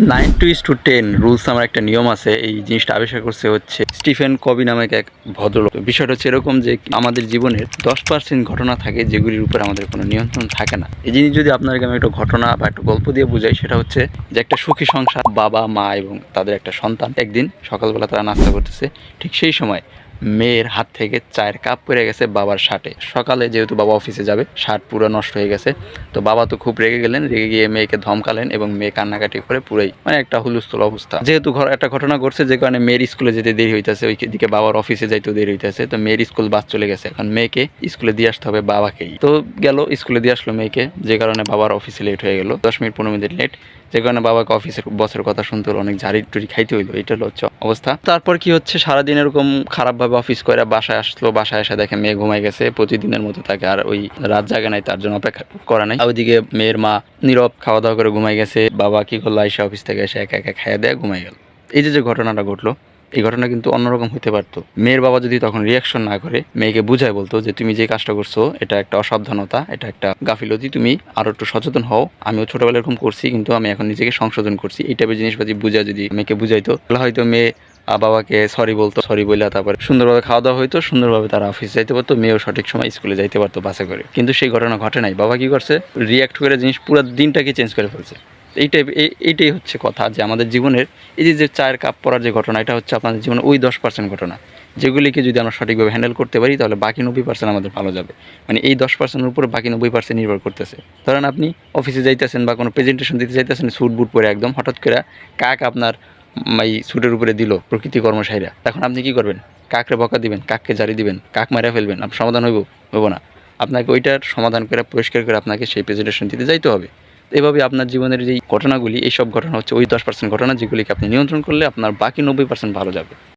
9 two 10 rules আমার একটা নিয়ম আছে। এই জিনিসটা আবিষ্কার করছে হচ্ছে স্টিফেন কবি নামক এক ভদ্রলোক। বিষয়টা হচ্ছে এরকম যে আমাদের জীবনের 10% ঘটনা থাকে যেগুলির উপর আমাদের কোনো নিয়ন্ত্রণ থাকে না। এই জিনিস যদি আপনাকে আমি একটা ঘটনা বা একটা গল্প দিয়ে বুঝাই, সেটা হচ্ছে যে একটা সুখী সংসার, বাবা মা এবং তাদের একটা সন্তান। একদিন সকালবেলা তারা নাস্তা করতেছে, ঠিক সেই সময় মেয়ের হাত থেকে চায়ের কাপ পড়ে গেছে বাবার শার্টে। সকালে যেহেতু বাবা অফিসে যাবে, শার্ট পুরো নষ্ট হয়ে গেছে। তো বাবা তো খুব রেগে গেলেন, রেগে গিয়ে মেয়েকে ধমকালেন এবং মেয়ে কান্নাকাটি করে পুরাই একটা হুলস্থুল অবস্থা। যেহেতু একটা ঘটনা ঘটছে যে কারণে মেয়ের স্কুলে যেতে দেরি হইতেছে, ওই দিকে বাবার অফিসে যাইতেও দেরি হইতেছে। তো মেয়ের স্কুল বাস চলে গেছে, এখন মেয়েকে স্কুলে দিয়ে আসতে হবে বাবাকেই। তো গেল স্কুলে দিয়ে আসলো মেয়েকে, যে কারণে বাবার অফিসে লেট হয়ে গেল 10 মিনিট 15 মিনিট লেট, যে কারণে বাবাকে অফিসের বসের কথা শুনতে হলো, অনেক ঝাড়ি টুরি খাইতে হইলো। এটা হচ্ছে অবস্থা। তারপর কি হচ্ছে, সারাদিন এরকম খারাপভাবে অফিস করে বাসায় আসলো, বাসায় এসে দেখে মেয়ে ঘুমাই গেছে। প্রতিদিনের মতো তাকে আর ওই রাত জাগে নাই, তার জন্য অপেক্ষা করা নাই। ওইদিকে মেয়ের মা নীরব খাওয়া দাওয়া করে ঘুমাই গেছে। বাবা কি করলো, আইসা অফিস থেকে এসে একা একা খাইয়া দেয়া ঘুমাই গেল। এই যে ঘটনাটা ঘটলো, এই ঘটনা কিন্তু অন্যরকম হতে পারতো। মেয়ের বাবা যদি তখন রিয়াকশন না করে মেয়েকে বুঝায় বলতো যে তুমি যে কাজটা করছো এটা একটা অসাবধানতা, এটা একটা গাফিলতি, তুমি আরো একটু সচেতন হও। আমিও ছোটবেলায় এরকম করছি, কিন্তু আমি এখন নিজেকে সংশোধন করছি। এই টাইপের জিনিসপাতি বুঝা যদি মেয়েকে বুঝাইতো, তাহলে হয়তো মেয়ে বাবাকে সরি বলতো, সরি বলে তারপর সুন্দরভাবে খাওয়া দাওয়া হইতো, সুন্দরভাবে তারা অফিস যাইতে পারতো, মেয়েও সঠিক সময় স্কুলে যাইতে পারতো বাসে করে। কিন্তু সেই ঘটনা ঘটে নাই। বাবা কি করছে, রিয়াক্ট করে জিনিস পুরো দিনটাকে চেঞ্জ করে ফেলছে। এইটাই হচ্ছে কথা, যে আমাদের জীবনের এই যে চায়ের কাপ পড়ার যে ঘটনা, এটা হচ্ছে আপনাদের জীবনে ওই 10% ঘটনা, যেগুলিকে যদি আমরা সঠিকভাবে হ্যান্ডেল করতে পারি তাহলে বাকি 90% আমাদের ভালো যাবে। এই 10%-এর উপরে বাকি 90% নির্ভর করতেছে। ধরেন আপনি অফিসে যাইতেছেন বা কোনো প্রেজেন্টেশন দিতে যাইতেছেন, স্যুট বুট পরে একদম, হঠাৎ করে কাক আপনার এই স্যুটের উপরে দিল প্রকৃতি কর্মচারীরা, তখন আপনি কি করবেন? কাকরে বকা দিবেন, কাককে জারি দিবেন, কাক মারা ফেলবেন? আপনার সমাধান হইব না। আপনাকে ওইটার সমাধান করে পরিষ্কার করে আপনাকে সেই প্রেজেন্টেশন দিতে যাইতে হবে। এভাবে আপনার জীবনের যেই ঘটনাগুলি, এইসব ঘটনা হচ্ছে ওই 10% ঘটনা, যেগুলিকে আপনি নিয়ন্ত্রণ করলে আপনার বাকি 90% ভালো যাবে।